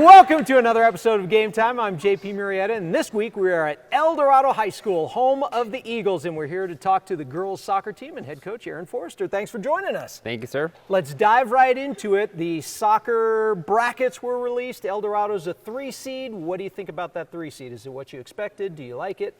Welcome to another episode of Game Time. I'm JP Murrieta, and this week we are at Eldorado High School, home of the Eagles, and we're here to talk to the girls soccer team and head coach Aaron Forrester. Thanks for joining us. Thank you, sir. Let's dive right into it. The soccer brackets were released. Eldorado's a 3 seed. What do you think about that 3 seed? Is it what you expected? Do you like it?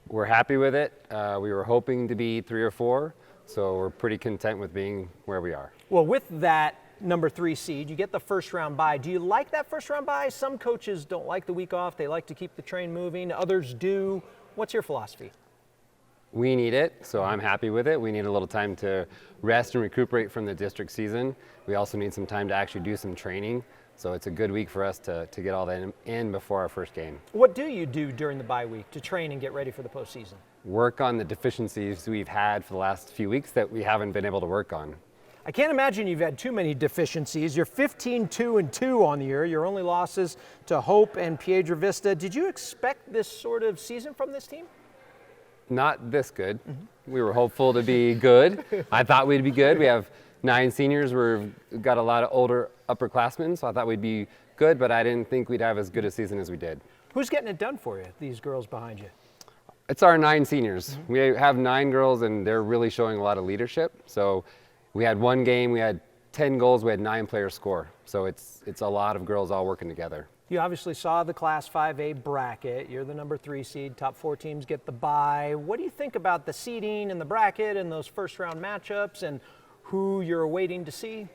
We're happy with it. We were hoping to be 3 or 4, so we're pretty content with being where we are. Well, with that number 3 seed, you get the first round bye. Do you like that first round bye? Some coaches don't like the week off. They like to keep the train moving. Others do. What's your philosophy? We need it, so I'm happy with it. We need a little time to rest and recuperate from the district season. We also need some time to actually do some training, so it's a good week for us to get all that in before our first game. What do you do during the bye week to train and get ready for the postseason? Work on the deficiencies we've had for the last few weeks that we haven't been able to work on. I can't imagine you've had too many deficiencies. You're 15-2-2 on the year. Your only losses to Hope and Piedra Vista. Did you expect this sort of season from this team? Not this good. We were hopeful to be good. I thought we'd be good. We have 9 seniors. We've got a lot of older upperclassmen, so I thought we'd be good, but I didn't think we'd have as good a season as we did. Who's getting it done for you, these girls behind you? It's our 9 seniors. We have 9 girls, and they're really showing a lot of leadership. So we had 1 game, we had 10 goals, we had 9 players score. So it's a lot of girls all working together. You obviously saw the Class 5A bracket. You're the number 3 seed. Top 4 teams get the bye. What do you think about the seeding and the bracket and those first round matchups and who you're waiting to see?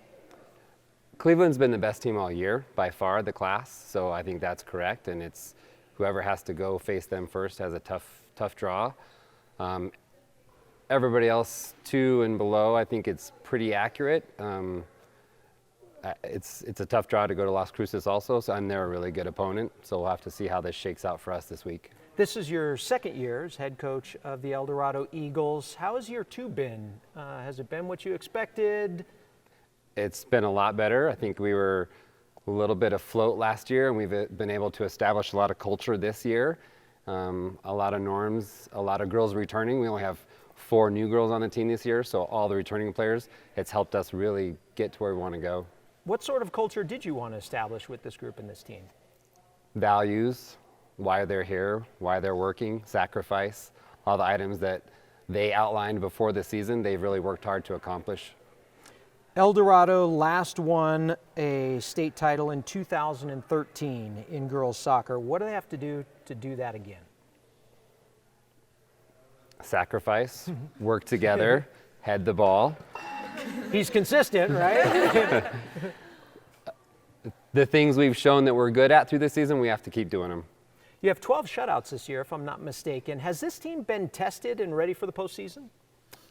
Cleveland's been the best team all year, by far, the class. So I think that's correct. And it's whoever has to go face them first has a tough draw. Everybody else 2 and below, I think it's pretty accurate. It's a tough draw to go to Las Cruces also, and they're a really good opponent. So we'll have to see how this shakes out for us this week. This is your second year as head coach of the Eldorado Eagles. How has year 2 been? Has it been what you expected? It's been a lot better. I think we were a little bit afloat last year, and we've been able to establish a lot of culture this year. A lot of norms, a lot of girls returning. We only have 4 new girls on the team this year, so all the returning players, it's helped us really get to where we want to go. What sort of culture did you want to establish with this group and this team? Values, why they're here, why they're working, sacrifice, all the items that they outlined before the season, they've really worked hard to accomplish. Eldorado last won a state title in 2013 in girls soccer. What do they have to do that again? Sacrifice, work together, head the ball. He's consistent, right? The things we've shown that we're good at through the season, we have to keep doing them. You have 12 shutouts this year, if I'm not mistaken. Has this team been tested and ready for the postseason?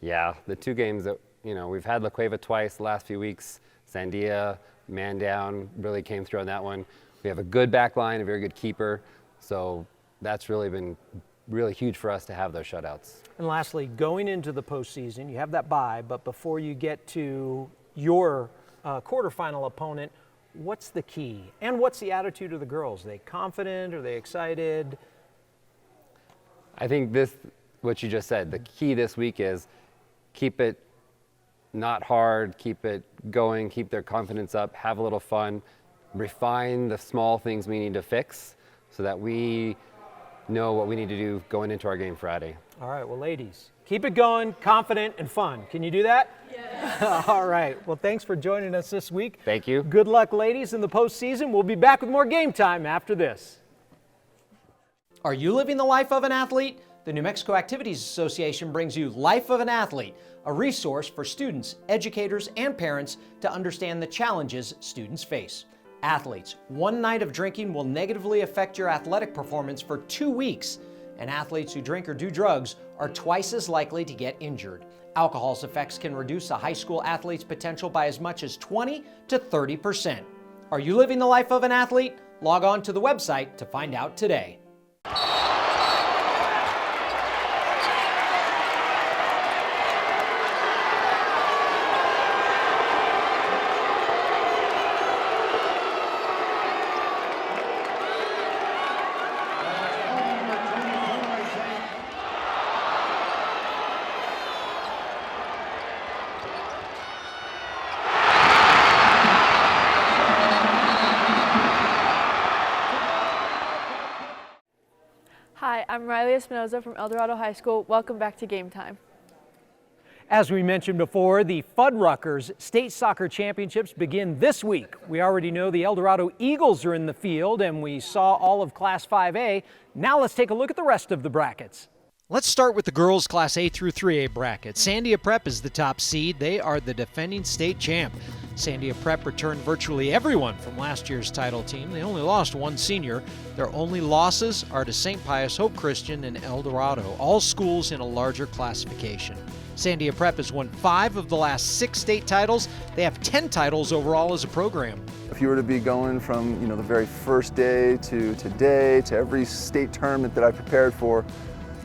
Yeah, the 2 games that, we've had La Cueva twice the last few weeks. Sandia, man down, really came through on that one. We have a good back line, a very good keeper. So that's really been really huge for us to have those shutouts. And lastly, going into the postseason, you have that bye, but before you get to your quarterfinal opponent, what's the key? And what's the attitude of the girls? Are they confident? Are they excited? I think what you just said, the key this week is keep it not hard, keep it going, keep their confidence up, have a little fun, refine the small things we need to fix so that we know what we need to do going into our game Friday. All right, well, ladies, keep it going, confident, and fun. Can you do that? Yes. All right, well, thanks for joining us this week. Thank you. Good luck, ladies, in the postseason. We'll be back with more Game Time after this. Are you living the life of an athlete? The New Mexico Activities Association brings you Life of an Athlete, a resource for students, educators, and parents to understand the challenges students face. Athletes, 1 night of drinking will negatively affect your athletic performance for 2 weeks, and athletes who drink or do drugs are twice as likely to get injured. Alcohol's effects can reduce a high school athlete's potential by as much as 20 to 30%. Are you living the life of an athlete? Log on to the website to find out today. Hi, I'm Riley Espinoza from Eldorado High School. Welcome back to Game Time. As we mentioned before, the Fuddruckers State Soccer Championships begin this week. We already know the Eldorado Eagles are in the field, and we saw all of Class 5A. Now let's take a look at the rest of the brackets. Let's start with the girls' Class A through 3A bracket. Sandia Prep is the top seed. They are the defending state champ. Sandia Prep returned virtually everyone from last year's title team. They only lost one senior. Their only losses are to St. Pius, Hope Christian, and Eldorado, all schools in a larger classification. Sandia Prep has won 5 of the last 6 state titles. They have 10 titles overall as a program. If you were to be going from the very first day to today to every state tournament that I prepared for,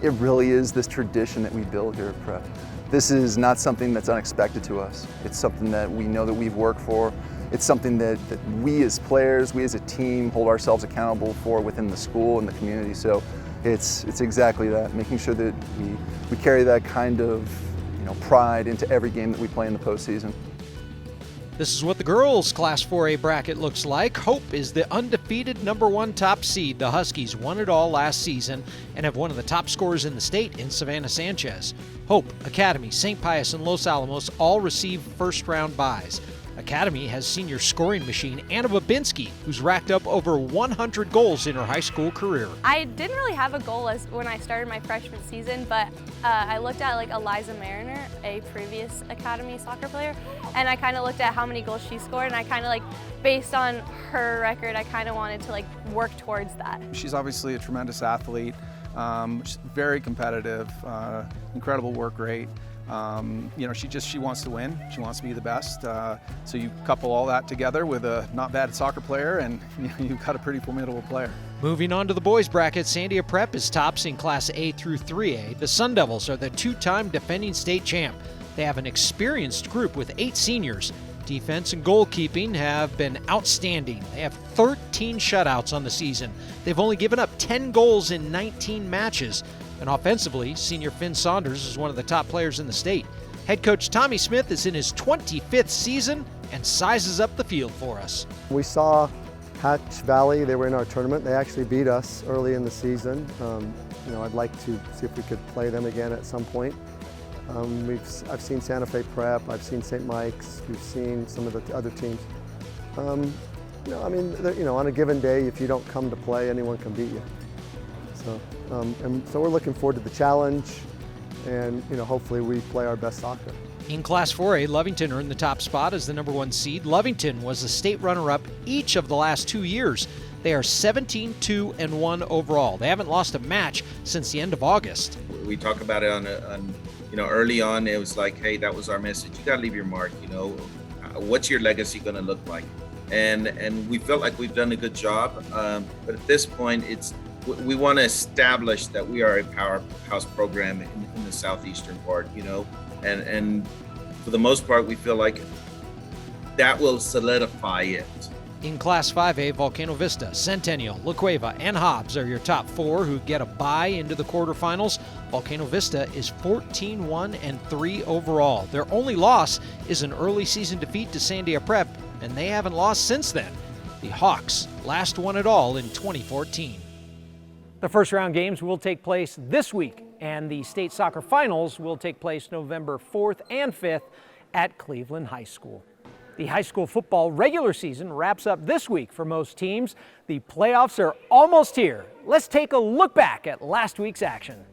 it really is this tradition that we build here at Prep. This is not something that's unexpected to us. It's something that we know that we've worked for. It's something that we as players, we as a team hold ourselves accountable for within the school and the community. So it's exactly that, making sure that we carry that kind of pride into every game that we play in the postseason. This is what the girls' Class 4A bracket looks like. Hope is the undefeated #1 top seed. The Huskies won it all last season and have one of the top scorers in the state in Savannah Sanchez. Hope, Academy, St. Pius, and Los Alamos all receive first-round byes. Academy has senior scoring machine Anna Babinski, who's racked up over 100 goals in her high school career. I didn't really have a goal when I started my freshman season, but I looked at Eliza Mariner, a previous Academy soccer player, and I kind of looked at how many goals she scored, and I kind of based on her record, I kind of wanted to work towards that. She's obviously a tremendous athlete, she's very competitive, incredible work rate. She wants to win. She wants to be the best. So you couple all that together with a not bad soccer player, and you've got a pretty formidable player. Moving on to the boys' bracket, Sandia Prep is tops in Class A through 3A. The Sun Devils are the 2-time defending state champ. They have an experienced group with 8 seniors. Defense and goalkeeping have been outstanding. They have 13 shutouts on the season. They've only given up 10 goals in 19 matches. And offensively, senior Finn Saunders is one of the top players in the state. Head coach Tommy Smith is in his 25th season and sizes up the field for us. We saw Hatch Valley, they were in our tournament. They actually beat us early in the season. I'd like to see if we could play them again at some point. I've seen Santa Fe Prep, I've seen St. Mike's, we've seen some of the other teams. On a given day, if you don't come to play, anyone can beat you. So we're looking forward to the challenge, and hopefully we play our best soccer. In Class 4A, Lovington earned the top spot as the #1 seed. Lovington was the state runner-up each of the last 2 years. They are 17-2-1 overall. They haven't lost a match since the end of August. We talk about it early on. It was like, hey, that was our message. You got to leave your mark. What's your legacy going to look like? And we felt like we've done a good job. But at this point, we want to establish that we are a powerhouse program in the southeastern part, and for the most part, we feel like that will solidify it. In Class 5A, Volcano Vista, Centennial, La Cueva, and Hobbs are your top 4 who get a bye into the quarterfinals. Volcano Vista is 14-1-3 overall. Their only loss is an early season defeat to Sandia Prep, and they haven't lost since then. The Hawks last won it all in 2014. The first round games will take place this week, and the state soccer finals will take place November 4th and 5th at Cleveland High School. The high school football regular season wraps up this week for most teams. The playoffs are almost here. Let's take a look back at last week's action.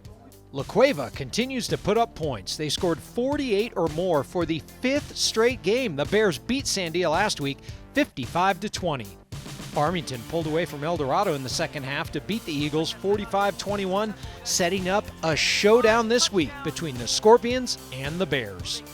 La Cueva continues to put up points. They scored 48 or more for the 5th straight game. The Bears beat Sandia last week 55-20. Farmington pulled away from Eldorado in the second half to beat the Eagles 45-21, setting up a showdown this week between the Scorpions and the Bears.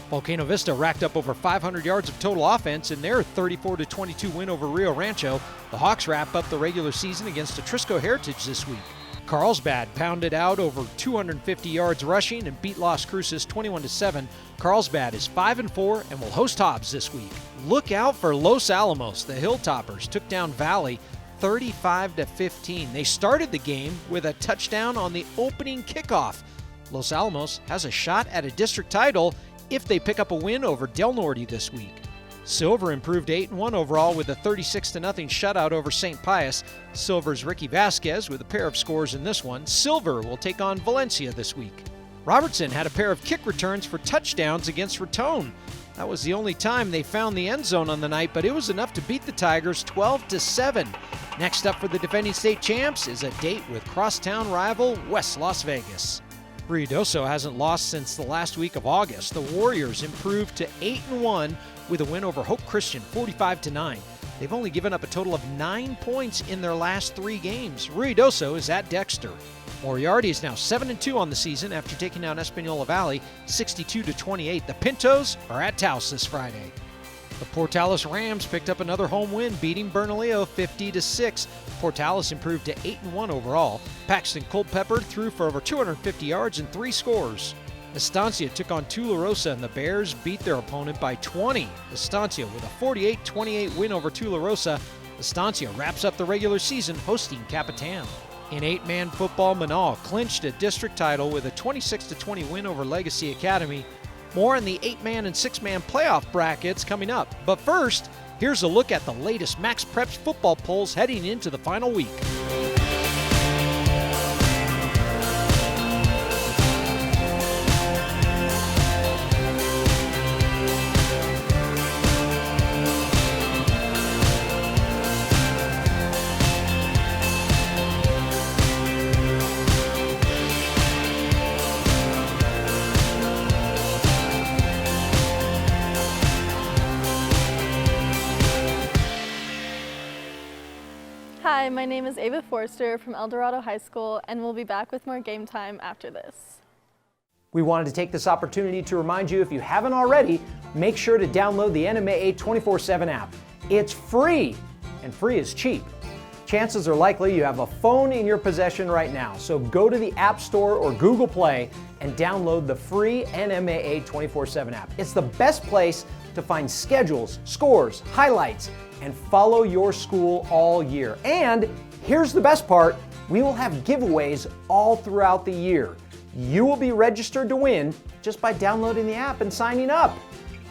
Volcano Vista racked up over 500 yards of total offense in their 34-22 win over Rio Rancho. The Hawks wrap up the regular season against Atrisco Heritage this week. Carlsbad pounded out over 250 yards rushing and beat Las Cruces 21-7. Carlsbad is 5-4 and will host Hobbs this week. Look out for Los Alamos. The Hilltoppers took down Valley 35-15. They started the game with a touchdown on the opening kickoff. Los Alamos has a shot at a district title if they pick up a win over Del Norte this week. Silver improved to 8-1 overall with a 36-0 shutout over St. Pius. Silver's Ricky Vasquez with a pair of scores in this one. Silver will take on Valencia this week. Robertson had a pair of kick returns for touchdowns against Raton. That was the only time they found the end zone on the night, but it was enough to beat the Tigers 12-7. Next up for the defending state champs is a date with crosstown rival West Las Vegas. Ruidoso hasn't lost since the last week of August. The Warriors improved to 8-1 with a win over Hope Christian, 45-9. They've only given up a total of 9 points in their last 3 games. Ruidoso is at Dexter. Moriarty is now 7-2 on the season after taking down Espanola Valley 62-28. The Pintos are at Taos this Friday. The Portales Rams picked up another home win, beating Bernalillo 50-6. Portales improved to 8-1 overall. Paxton Culpepper threw for over 250 yards and 3 scores. Estancia took on Tularosa, and the Bears beat their opponent by 20. Estancia with a 48-28 win over Tularosa. Estancia wraps up the regular season hosting Capitan. In 8-man football, Manal clinched a district title with a 26-20 win over Legacy Academy. More in the 8-man and 6-man playoff brackets coming up. But first, here's a look at the latest Max Preps football polls heading into the final week. Hi, my name is Ava Forster from Eldorado High School, and we'll be back with more game time after this. We wanted to take this opportunity to remind you, if you haven't already, make sure to download the NMAA 24/7 app. It's free, and free is cheap. Chances are likely you have a phone in your possession right now, so go to the App Store or Google Play and download the free NMAA 24/7 app. It's the best place to find schedules, scores, highlights, and follow your school all year. And here's the best part, we will have giveaways all throughout the year. You will be registered to win just by downloading the app and signing up.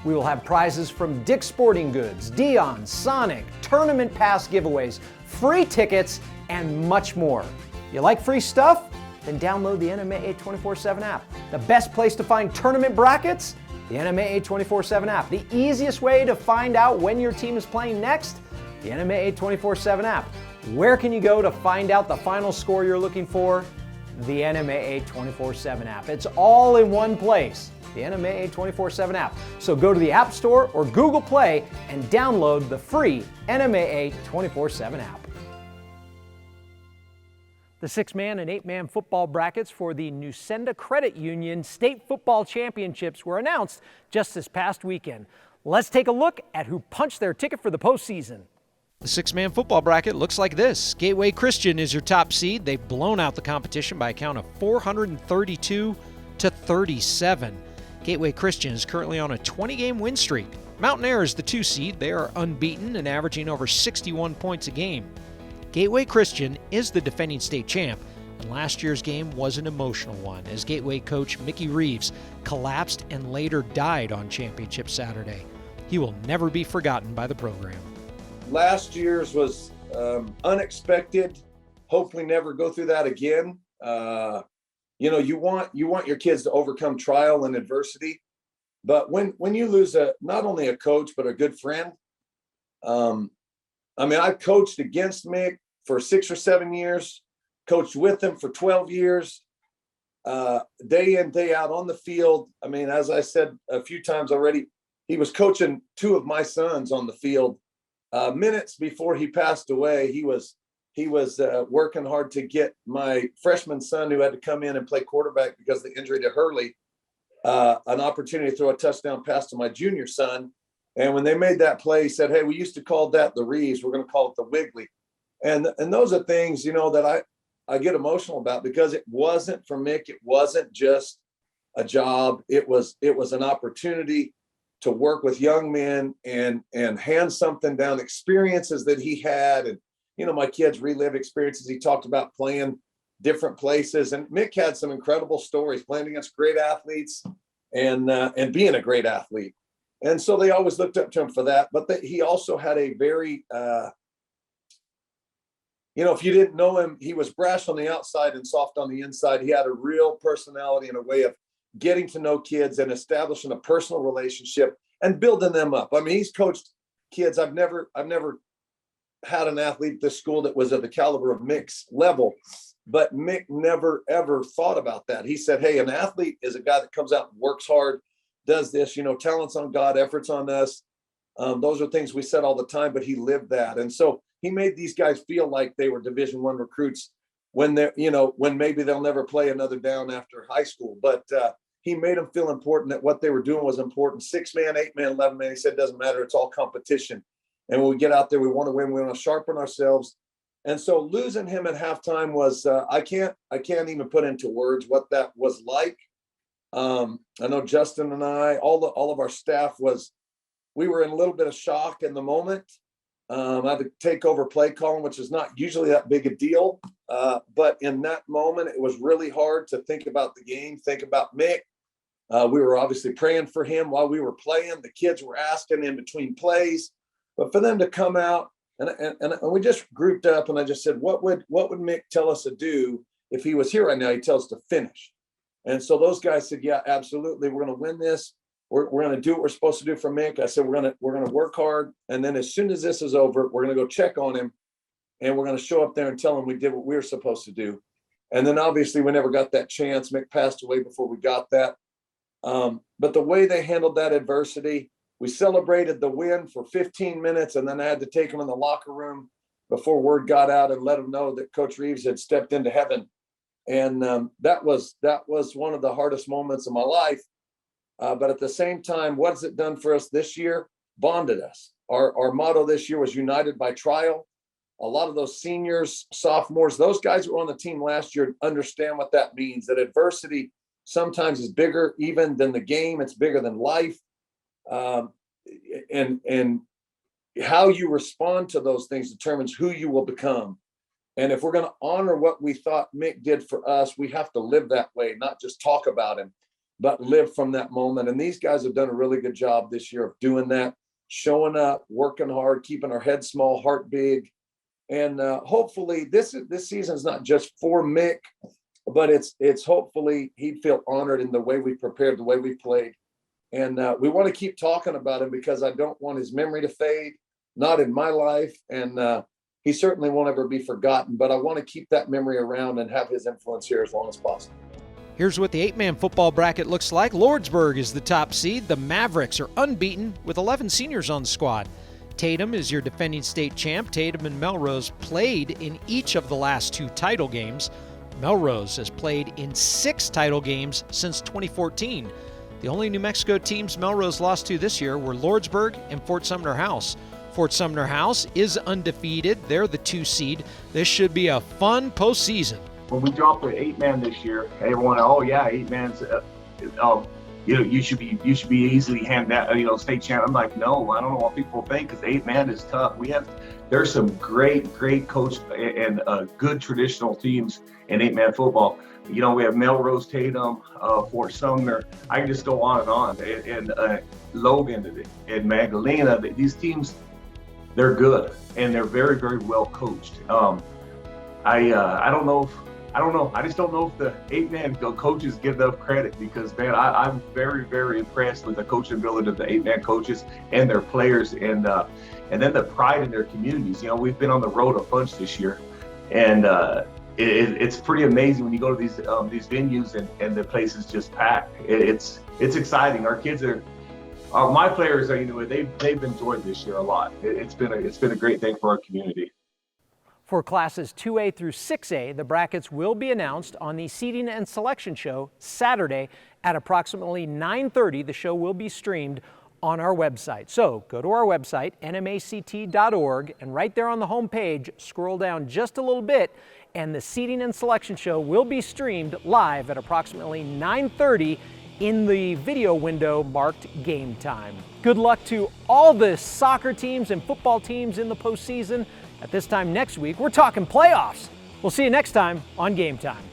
We will have prizes from Dick's Sporting Goods, Dion, Sonic, tournament pass giveaways, free tickets, and much more. You like free stuff? Then download the NMAA 24/7 app. The best place to find tournament brackets? The NMAA 24/7 app. The easiest way to find out when your team is playing next? The NMAA 24/7 app. Where can you go to find out the final score you're looking for? The NMAA 24/7 app. It's all in one place. The NMAA 24/7 app. So go to the App Store or Google Play and download the free NMAA 24/7 app. The 6-man and 8-man football brackets for the Nusenda Credit Union State Football Championships were announced just this past weekend. Let's take a look at who punched their ticket for the postseason. The 6-man football bracket looks like this. Gateway Christian is your top seed. They've blown out the competition by a count of 432-37. Gateway Christian is currently on a 20-game win streak. Mountain Air is the 2 seed. They are unbeaten and averaging over 61 points a game. Gateway Christian is the defending state champ, and last year's game was an emotional one as Gateway coach Mickey Reeves collapsed and later died on Championship Saturday. He will never be forgotten by the program. Last year's was unexpected. Hopefully never go through that again. You want your kids to overcome trial and adversity, but when you lose not only a coach but a good friend, I've coached against Mick for 6 or 7 years, coached with him for 12 years, day in, day out on the field. As I said a few times already, he was coaching 2 of my sons on the field. Minutes before he passed away, he was working hard to get my freshman son, who had to come in and play quarterback because of the injury to Hurley, an opportunity to throw a touchdown pass to my junior son. And when they made that play, he said, "Hey, we used to call that the Reeves. We're going to call it the Wiggly." And those are things, that I get emotional about, because it wasn't for Mick. It wasn't just a job. It was an opportunity to work with young men and hand something down, experiences that he had. And, my kids relive experiences. He talked about playing different places. And Mick had some incredible stories playing against great athletes and being a great athlete. And so they always looked up to him for that. But he also had a very, if you didn't know him, he was brash on the outside and soft on the inside. He had a real personality and a way of getting to know kids and establishing a personal relationship and building them up. I mean, he's coached kids. I've never had an athlete at this school that was of the caliber of Mick's level, but Mick never, ever thought about that. He said, hey, an athlete is a guy that comes out and works hard, does this, talent's on God, effort's on us. Those are things we said all the time, but he lived that. And so he made these guys feel like they were Division I recruits when they're, when maybe they'll never play another down after high school. But he made them feel important, that what they were doing was important. 6-man, 8-man, 11-man, he said, it doesn't matter. It's all competition. And when we get out there, we want to win. We want to sharpen ourselves. And so losing him at halftime was, I can't even put into words what that was like. I know Justin and I, all of our staff we were in a little bit of shock in the moment. I had to take over play calling, which is not usually that big a deal. But in that moment, it was really hard to think about the game, think about Mick. We were obviously praying for him while we were playing. The kids were asking in between plays, but for them to come out and we just grouped up, and I just said, what would Mick tell us to do if he was here right now? He'd tell us to finish. And so those guys said, yeah, absolutely. We're going to win this. We're going to do what we're supposed to do for Mick. I said, we're going to work hard. And then as soon as this is over, we're going to go check on him, and we're going to show up there and tell him we did what we were supposed to do. And then obviously we never got that chance. Mick passed away before we got that. But the way they handled that adversity, we celebrated the win for 15 minutes, and then I had to take him in the locker room before word got out and let him know that Coach Reeves had stepped into heaven. And that was one of the hardest moments of my life. But at the same time, what has it done for us this year? Bonded us. Our motto this year was united by trial. A lot of those seniors, sophomores, those guys who were on the team last year understand what that means, that adversity sometimes is bigger even than the game. It's bigger than life. And how you respond to those things determines who you will become. And if we're going to honor what we thought Mick did for us, we have to live that way, not just talk about him, but live from that moment. And these guys have done a really good job this year of doing that, showing up, working hard, keeping our head small, heart big. And hopefully this season is not just for Mick, but it's hopefully he'd feel honored in the way we prepared, the way we played. And we want to keep talking about him because I don't want his memory to fade, not in my life. And he certainly won't ever be forgotten, but I want to keep that memory around and have his influence here as long as possible. Here's what the 8-man football bracket looks like. Lordsburg is the top seed. The Mavericks are unbeaten with 11 seniors on the squad. Tatum is your defending state champ. Tatum and Melrose played in each of the last 2 title games. Melrose has played in 6 title games since 2014. The only New Mexico teams Melrose lost to this year were Lordsburg and Fort Sumner House. Fort Sumner House is undefeated. They're the 2 seed. This should be a fun postseason. When we dropped the 8-man this year, everyone, oh yeah, 8-man's, you should be easily hand that, state champ. I'm like, no, I don't know what people think, because 8-man is tough. There's some great coach and good traditional teams in 8-man football. We have Melrose, Tatum, Fort Sumner. I can just go on and on. And Logan and Magdalena. These teams, they're good and they're very, very well coached. I don't know. I just don't know if the 8-man coaches get enough credit, because, man, I'm very, very impressed with the coaching ability of the 8-man coaches and their players, and then the pride in their communities. We've been on the road a bunch this year, and it's pretty amazing when you go to these venues and the place is just packed. It's exciting. Our kids my players are, they've enjoyed this year a lot. It's been a great thing for our community. For classes 2A through 6A, the brackets will be announced on the Seating and Selection Show Saturday at approximately 9:30. The show will be streamed on our website. So go to our website, nmact.org, and right there on the home page, scroll down just a little bit, and the Seating and Selection Show will be streamed live at approximately 9:30 in the video window marked Game Time. Good luck to all the soccer teams and football teams in the postseason. At this time next week, we're talking playoffs. We'll see you next time on Game Time.